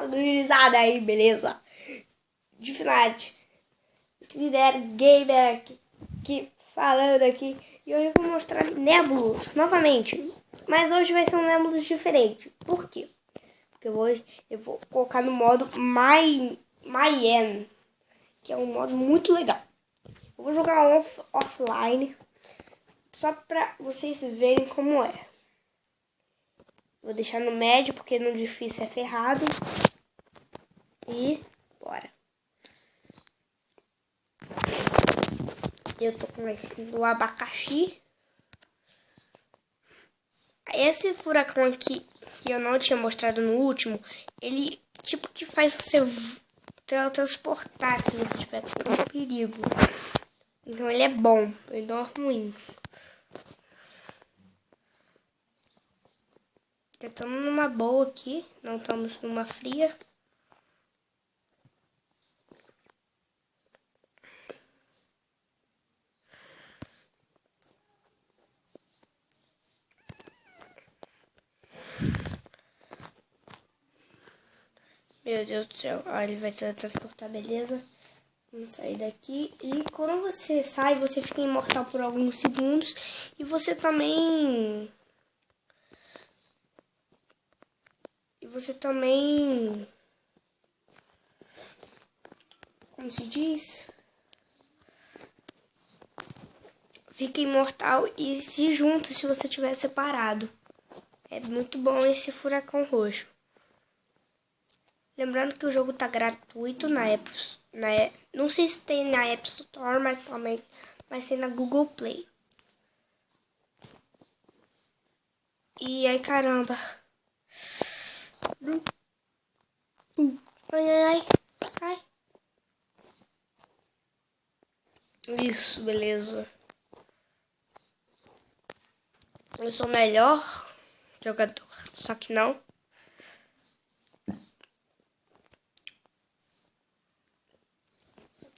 Gurizada aí, beleza? De Finate, líder gamer aqui falando aqui. E hoje eu vou mostrar Nebulos novamente. Mas hoje vai ser um Nebulos diferente. Por quê? Porque hoje eu vou colocar no modo Mayen, que é um modo muito legal. Eu vou jogar offline só pra vocês verem como é. Vou deixar no médio porque no difícil é ferrado. E bora. Eu tô com esse do abacaxi. Esse furacão aqui que eu não tinha mostrado no último, ele tipo que faz você transportar se você tiver com perigo. Então ele é bom, ele não é ruim. Estamos numa boa aqui, não estamos numa fria. Meu Deus do céu, ele vai transportar, beleza? Vamos sair daqui. E quando você sai, você fica imortal por alguns segundos. E você também... Como se diz? Fica imortal e se junta se você estiver separado. É muito bom esse furacão roxo. Lembrando que o jogo tá gratuito não sei se tem na App Store, mas tem na Google Play. E aí, caramba. Ai, sai. Isso, beleza. Eu sou o melhor jogador, só que não.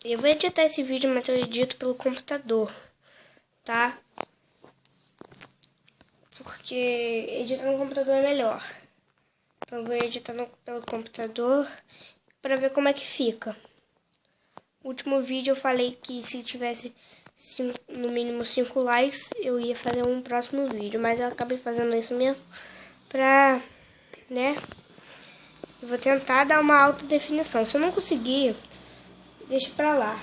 Eu vou editar esse vídeo, mas eu edito pelo computador, tá? Porque editar no computador é melhor. Então eu vou editar pelo computador para ver como é que fica. No último vídeo eu falei que se tivesse no mínimo 5 likes, eu ia fazer um próximo vídeo. Mas eu acabei fazendo isso mesmo pra, né? Eu vou tentar dar uma alta definição. Se eu não conseguir, deixa pra lá.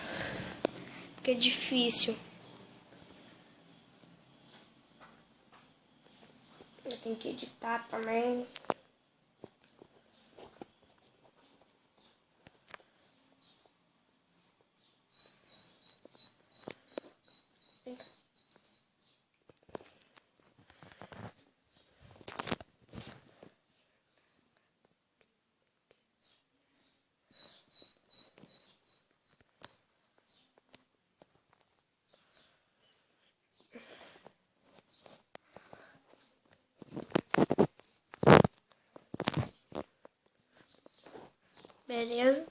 Porque é difícil. Eu tenho que editar também. Beleza?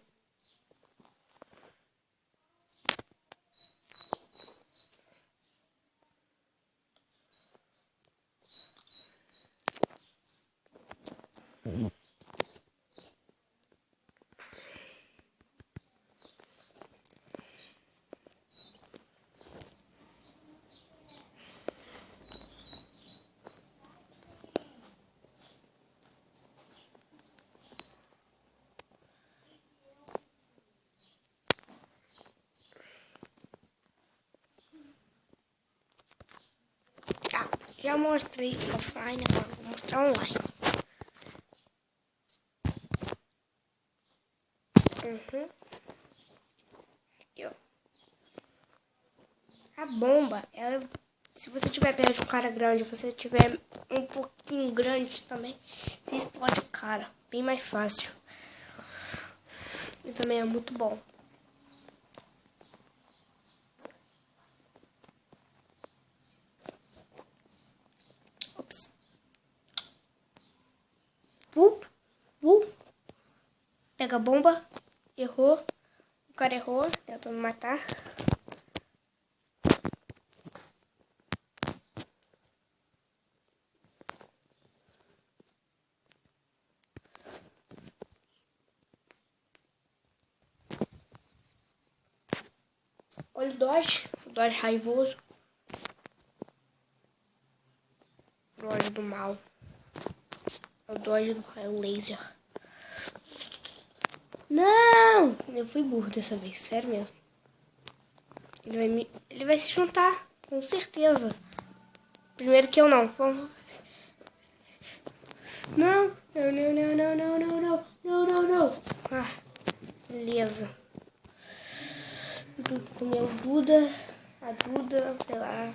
Tá, já mostrei offline, agora vou mostrar online. Aqui, ó. A bomba, ela, se você tiver perto de um cara grande, você tiver um pouquinho grande também, você explode o cara, bem mais fácil. E também é muito bom. Ops. Pega a bomba, errou, o cara errou, tentou me matar. Olha o Dodge raivoso. O Dodge do mal. É o Dodge do raio laser. Não! Eu fui burro dessa vez, sério mesmo. Ele vai se juntar, com certeza. Primeiro que eu não. Vamos. Não, não, não, não, não, não, não, não, não, não, não. Ah, beleza. Comeu Duda, a Duda, sei lá.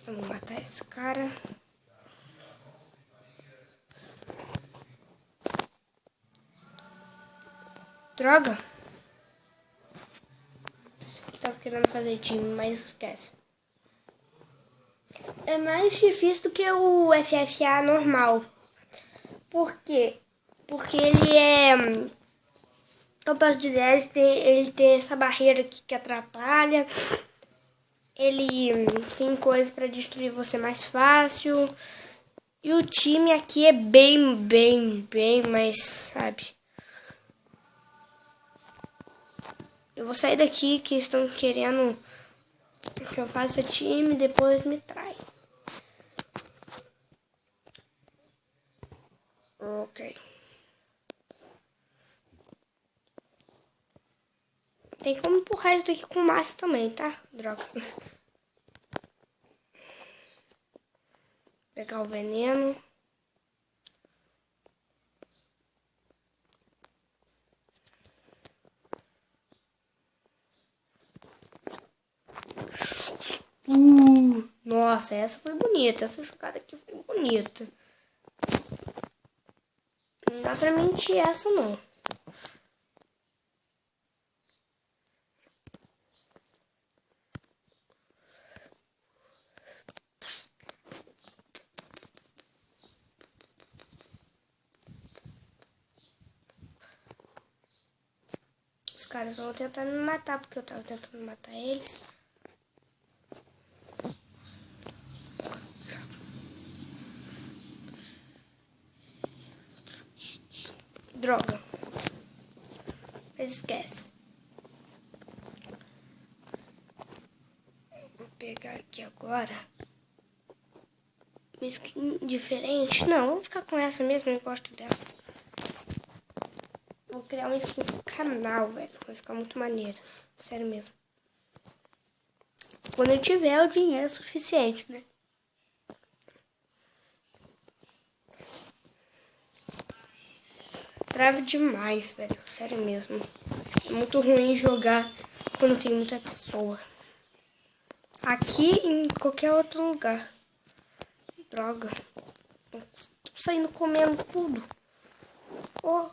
Vamos matar esse cara. Droga. Eu tava querendo fazer time, mas esquece. É mais difícil do que o FFA normal. Por quê? Porque ele é... Eu posso dizer, ele tem essa barreira aqui que atrapalha. Ele tem coisas pra destruir você mais fácil. E o time aqui é bem mais, sabe? Eu vou sair daqui que estão querendo que eu faça time e depois me trai. Ok. Tem como empurrar isso daqui com massa também, tá? Droga. Pegar o veneno. Nossa, essa foi bonita. Essa jogada aqui foi bonita. Não dá pra mentir essa, não. Os caras vão tentar me matar, porque eu tava tentando matar eles. Droga. Mas esquece. Vou pegar aqui agora. Uma skin diferente. Não, vou ficar com essa mesmo, eu gosto dessa. Vou criar uma skin pro canal, velho. Vai ficar muito maneiro. Sério mesmo. Quando eu tiver o dinheiro suficiente, né? Trava demais, velho. Sério mesmo. É muito ruim jogar quando tem muita pessoa. Aqui e em qualquer outro lugar. Droga. Tô saindo comendo tudo. Ó.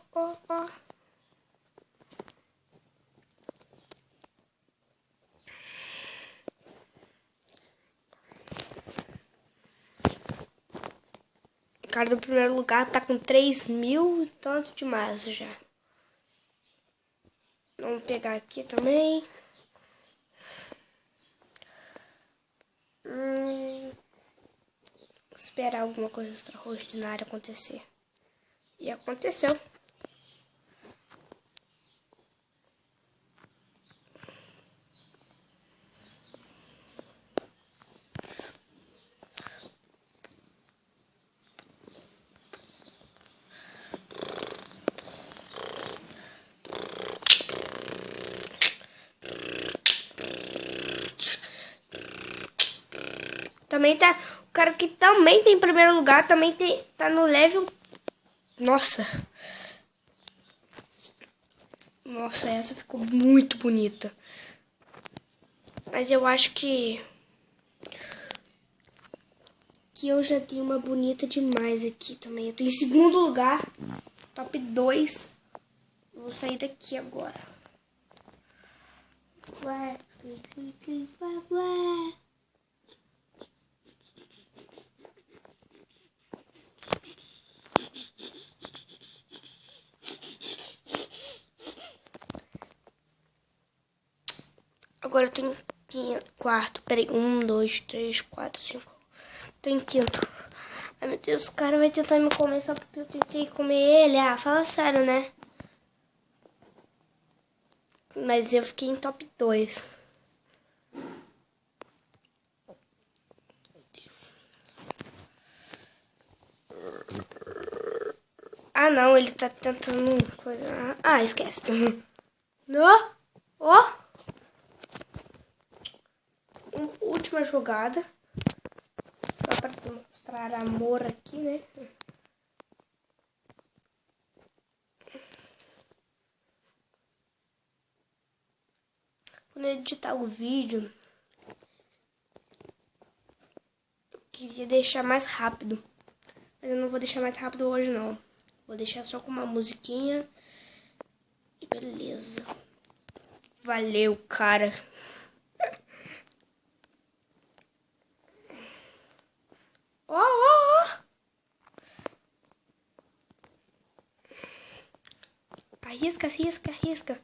O cara do primeiro lugar tá com 3.000 e tanto de massa já. Vamos pegar aqui também. Esperar alguma coisa extraordinária acontecer. E aconteceu. Também tá. O cara que também tem primeiro lugar também tá no level. Nossa. Nossa, essa ficou muito bonita. Mas eu acho que eu já tenho uma bonita demais aqui também. Eu tô em segundo lugar. Top 2. Vou sair daqui agora. Ué. Agora eu tô em quarto. Peraí. 1, 2, 3, 4, 5. Tô em quinto. Ai, meu Deus, o cara vai tentar me comer só porque eu tentei comer ele. Ah, fala sério, né? Mas eu fiquei em top 2. Ah, não, ele tá tentando coisa. Ah, esquece. Não. Ó. Última jogada. Só pra mostrar amor aqui, né? Quando eu editar o vídeo, eu queria deixar mais rápido. Mas eu não vou deixar mais rápido hoje, não. Vou deixar só com uma musiquinha. E beleza. Valeu, cara. Ó, ó, ó. Arrisca, arrisca, arrisca.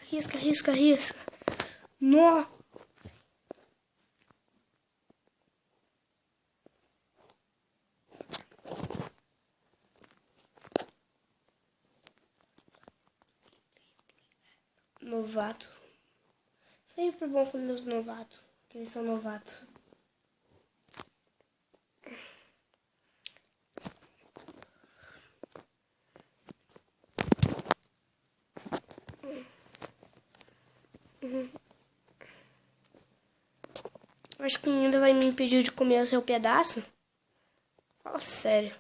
Arrisca, arrisca, arrisca. Nó. Novato. Sempre bom com meus novatos. Que eles são novatos. Acho que ainda vai me impedir de comer o seu pedaço. Fala sério.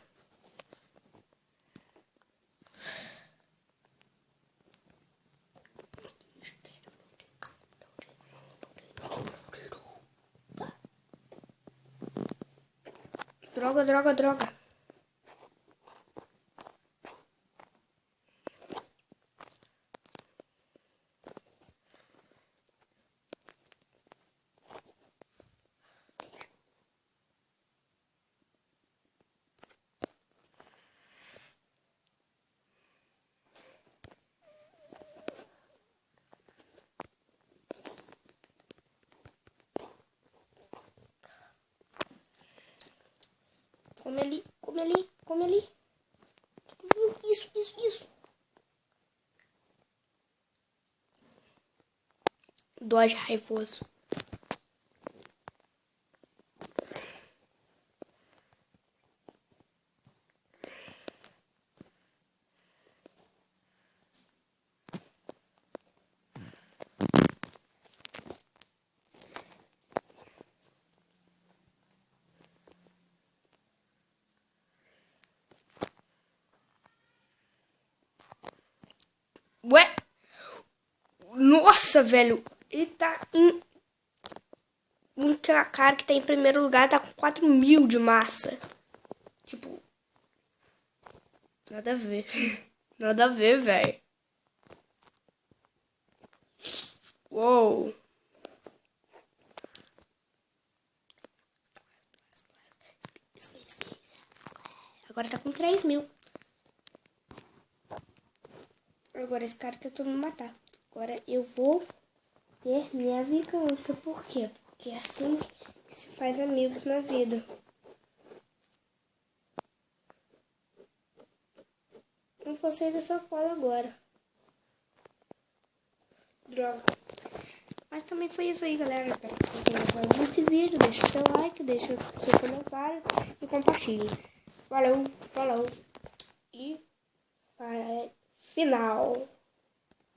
Droga, droga, droga. Come ali, come ali, come ali. Isso, isso, isso. Dodge raivoso. Ué? Nossa, velho. Ele tá em... Um cara que tá em primeiro lugar tá com 4.000 de massa. Tipo... Nada a ver. Nada a ver, velho. Uou. Agora tá com 3.000. Agora esse cara tentou me matar. Agora eu vou ter minha vingança. Por quê? Porque é assim que se faz amigos na vida. Não vou sair da sua cola agora. Droga. Mas também foi isso aí, galera. Espero que vocês tenham gostado desse vídeo. Deixa o seu like, deixa o seu comentário e compartilhe. Valeu, falou. E final.